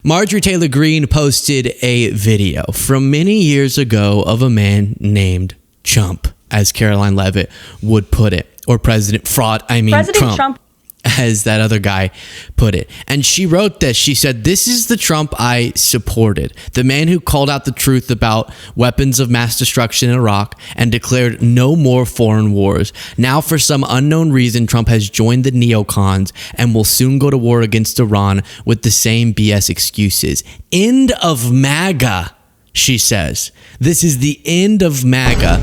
Marjorie Taylor Greene posted a video from many years ago of a man named Chump, as Caroline Leavitt would put it, or President Trump, as that other guy put it. And she wrote this. She said, "This is the Trump I supported, the man who called out the truth about weapons of mass destruction in Iraq and declared no more foreign wars. Now, for some unknown reason, Trump has joined the neocons and will soon go to war against Iran with the same BS excuses. End of MAGA," she says. This is the end of MAGA.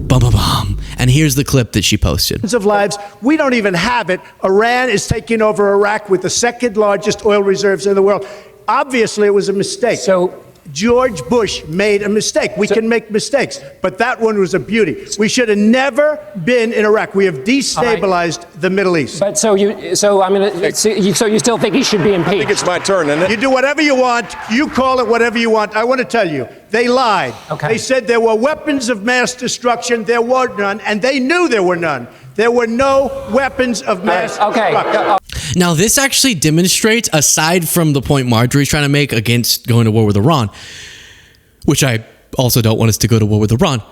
Bum, bum, bum. And here's the clip that she posted. Of lives, we don't even have it. Iran is taking over Iraq with the second largest oil reserves in the world. Obviously, it was a mistake. So George Bush made a mistake. We can make mistakes, but that one was a beauty. We should have never been in Iraq. We have destabilized the Middle East. But so you still think he should be impeached? I think it's my turn, isn't it? You do whatever you want. You call it whatever you want. I want to tell you, they lied. Okay. They said there were weapons of mass destruction. There were none, and they knew there were none. There were no weapons of mass destruction. Now, this actually demonstrates, aside from the point Marjorie's trying to make against going to war with Iran, which I also don't want us to go to war with Iran,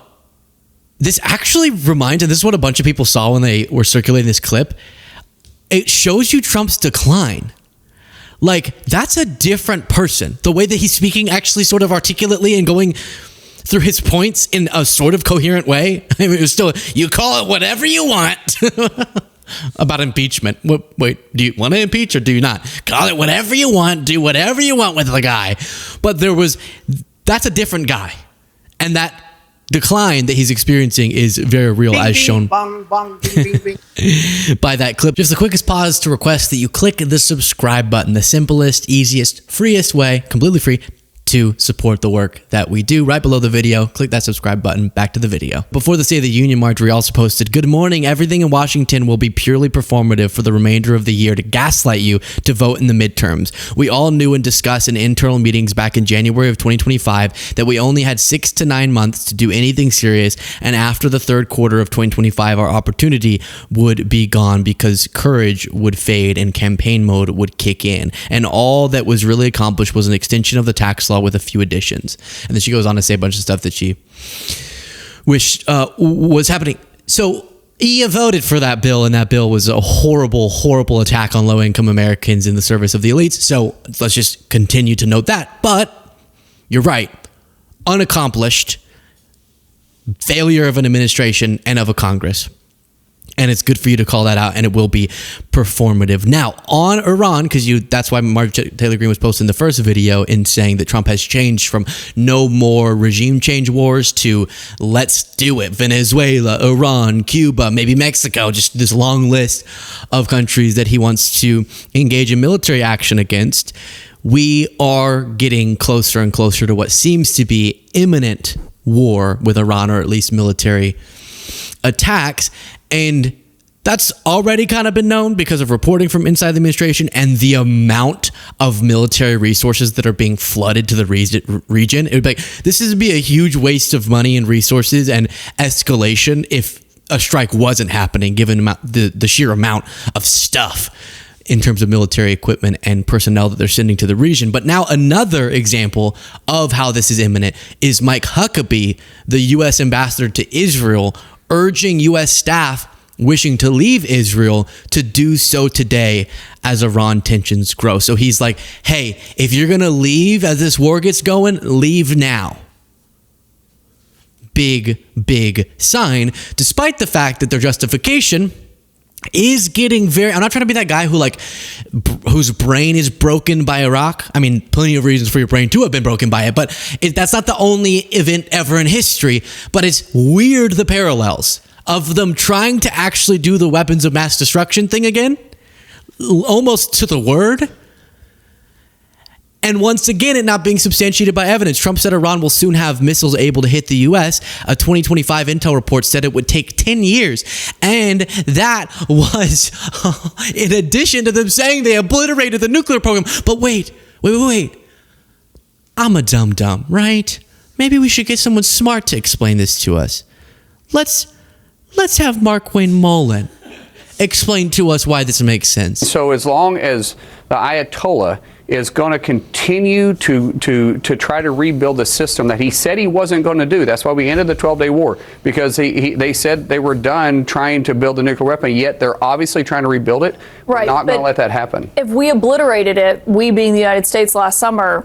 this actually reminds, and this is what a bunch of people saw when they were circulating this clip, it shows you Trump's decline. Like, that's a different person. The way that he's speaking actually sort of articulately and going through his points in a sort of coherent way. I mean, it was still, you call it whatever you want. About impeachment. Wait, do you want to impeach or do you not? Call it whatever you want. Do whatever you want with the guy. But that's a different guy. And that decline that he's experiencing is very real, as shown by that clip. Just the quickest pause to request that you click the subscribe button, the simplest, easiest, freest way, completely free, to support the work that we do. Right below the video, click that subscribe button. Back to the video. Before the State of the Union, Marjorie also posted, "Good morning. Everything in Washington will be purely performative for the remainder of the year to gaslight you to vote in the midterms. We all knew and discussed in internal meetings back in January of 2025 that we only had 6 to 9 months to do anything serious, and after the third quarter of 2025, our opportunity would be gone because courage would fade and campaign mode would kick in. And all that was really accomplished was an extension of the tax law with a few additions." And then she goes on to say a bunch of stuff that she wished was happening. So he voted for that bill, and that bill was a horrible, horrible attack on low-income Americans in the service of the elites. So let's just continue to note that. But you're right. Unaccomplished, failure of an administration and of a Congress. And it's good for you to call that out, and it will be performative. Now, on Iran, because that's why Marjorie Taylor Greene was posting the first video in saying that Trump has changed from no more regime change wars to let's do it. Venezuela, Iran, Cuba, maybe Mexico, just this long list of countries that he wants to engage in military action against. We are getting closer and closer to what seems to be imminent war with Iran, or at least military attacks. And that's already kind of been known because of reporting from inside the administration and the amount of military resources that are being flooded to the region. It would be like, this would be a huge waste of money and resources and escalation if a strike wasn't happening, given the sheer amount of stuff in terms of military equipment and personnel that they're sending to the region. But now another example of how this is imminent is Mike Huckabee, the U.S. ambassador to Israel, urging U.S. staff wishing to leave Israel to do so today as Iran tensions grow. So he's like, hey, if you're going to leave as this war gets going, leave now. Big, big sign, despite the fact that their justification is getting very, I'm not trying to be that guy whose brain is broken by Iraq. I mean, plenty of reasons for your brain to have been broken by it, but that's not the only event ever in history. But it's weird, the parallels of them trying to actually do the weapons of mass destruction thing again, almost to the word. And once again, it not being substantiated by evidence. Trump said Iran will soon have missiles able to hit the U.S. A 2025 intel report said it would take 10 years. And that was in addition to them saying they obliterated the nuclear program. But wait. I'm a dum-dum, right? Maybe we should get someone smart to explain this to us. Let's have Mark Wayne Mullen explain to us why this makes sense. So as long as the Ayatollah is going to continue to try to rebuild the system that he said he wasn't going to do. That's why we ended the 12-day war, because they said they were done trying to build a nuclear weapon, yet they're obviously trying to rebuild it. Right, We're not going to let that happen. If we obliterated it, we being the United States last summer,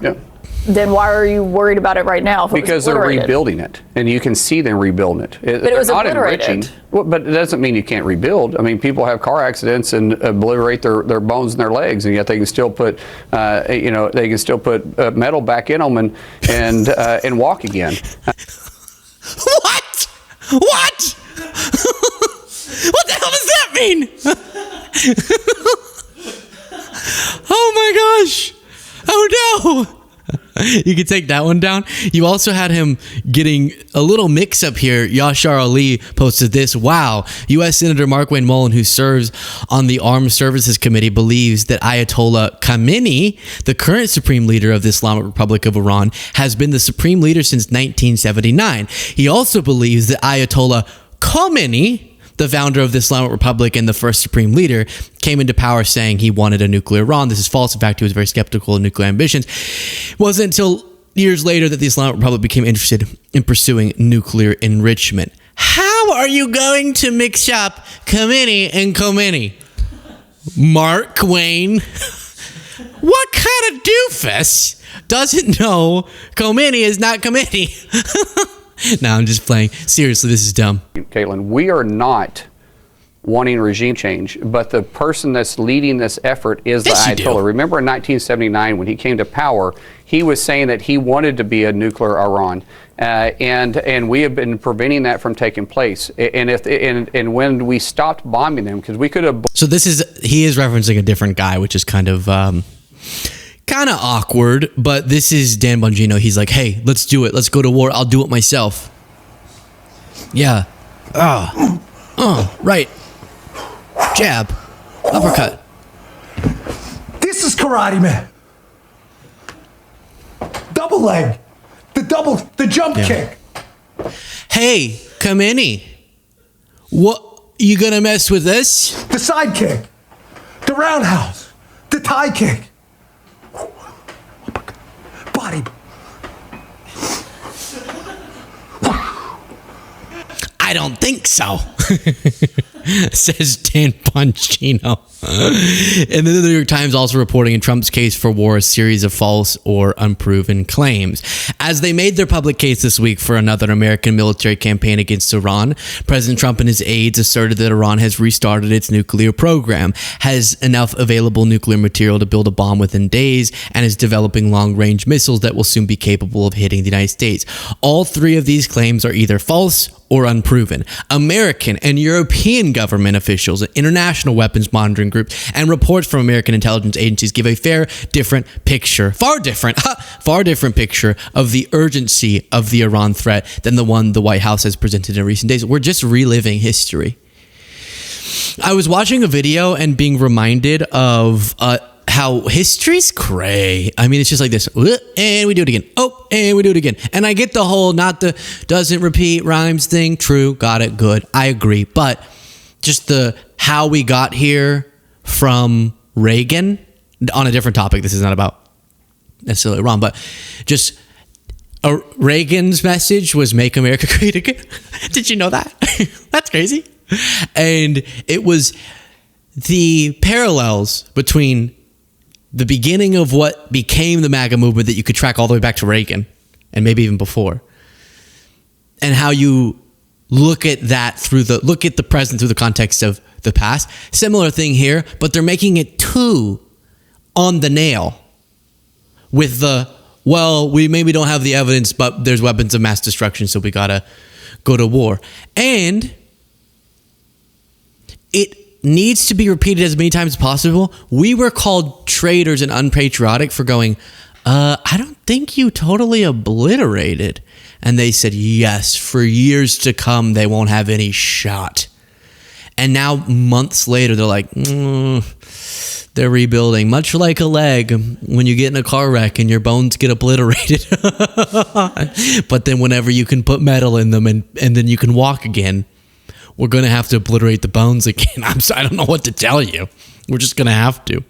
then why are you worried about it right now? Because they're rebuilding it, and you can see them rebuilding it. But it was not obliterated. enriching. Well, but it doesn't mean you can't rebuild. I mean, people have car accidents and obliterate their bones and their legs, and yet they can still put, they can still put metal back in them and walk again. What? What? What the hell does that mean? Oh my gosh. Oh no. You could take that one down. You also had him getting a little mix up here. Yashar Ali posted this. Wow. U.S. Senator Mark Wayne Mullen, who serves on the Armed Services Committee, believes that Ayatollah Khamenei, the current supreme leader of the Islamic Republic of Iran, has been the supreme leader since 1979. He also believes that Ayatollah Khomeini, the founder of the Islamic Republic and the first supreme leader, came into power saying he wanted a nuclear Iran. This is false. In fact, he was very skeptical of nuclear ambitions. It wasn't until years later that the Islamic Republic became interested in pursuing nuclear enrichment. How are you going to mix up Khomeini and Khomeini? Mark Wayne? What kind of doofus doesn't know Khomeini is not Khomeini? No, I'm just playing. Seriously, this is dumb. Caitlin, we are not wanting regime change, but the person that's leading this effort is the Ayatollah. Remember in 1979 when he came to power, he was saying that he wanted to be a nuclear Iran, and we have been preventing that from taking place. And when we stopped bombing them, because we could have. So he is referencing a different guy, which is kind of awkward, but this is Dan Bongino. He's like, hey, let's do it. Let's go to war. I'll do it myself. Yeah. Right. Jab. Uppercut. This is karate, man. Double leg. The jump kick. Hey, Khomeini. What, you gonna mess with this? The side kick. The roundhouse. The tie kick. Body. I don't think so, says Dan Bongino. And then the New York Times also reporting in Trump's case for war a series of false or unproven claims. As they made their public case this week for another American military campaign against Iran, President Trump and his aides asserted that Iran has restarted its nuclear program, has enough available nuclear material to build a bomb within days, and is developing long-range missiles that will soon be capable of hitting the United States. All three of these claims are either false or unproven. American and European government officials, international weapons monitoring groups, and reports from American intelligence agencies give a far different picture of the urgency of the Iran threat than the one the White House has presented in recent days. We're just reliving history. I was watching a video and being reminded of how history's cray. I mean, it's just like this, and we do it again. Oh, and we do it again. And I get the whole not the doesn't repeat rhymes thing. True, got it, good. I agree. But just the how we got here from Reagan, on a different topic. This is not about necessarily Iran, but just Reagan's message was "Make America Great Again." Did you know that? That's crazy. And it was the parallels between the beginning of what became the MAGA movement that you could track all the way back to Reagan and maybe even before, and how you look at that look at the present through the context of the past. Similar thing here, but they're making it too on the nail with we maybe don't have the evidence, but there's weapons of mass destruction, so we gotta go to war. And it needs to be repeated as many times as possible. We were called traitors and unpatriotic for going, I don't think you totally obliterated. And they said, yes, for years to come, they won't have any shot. And now, months later, they're like, they're rebuilding. Much like a leg when you get in a car wreck and your bones get obliterated. But then whenever you can put metal in them and then you can walk again, we're going to have to obliterate the bones again. I don't know what to tell you. We're just going to have to.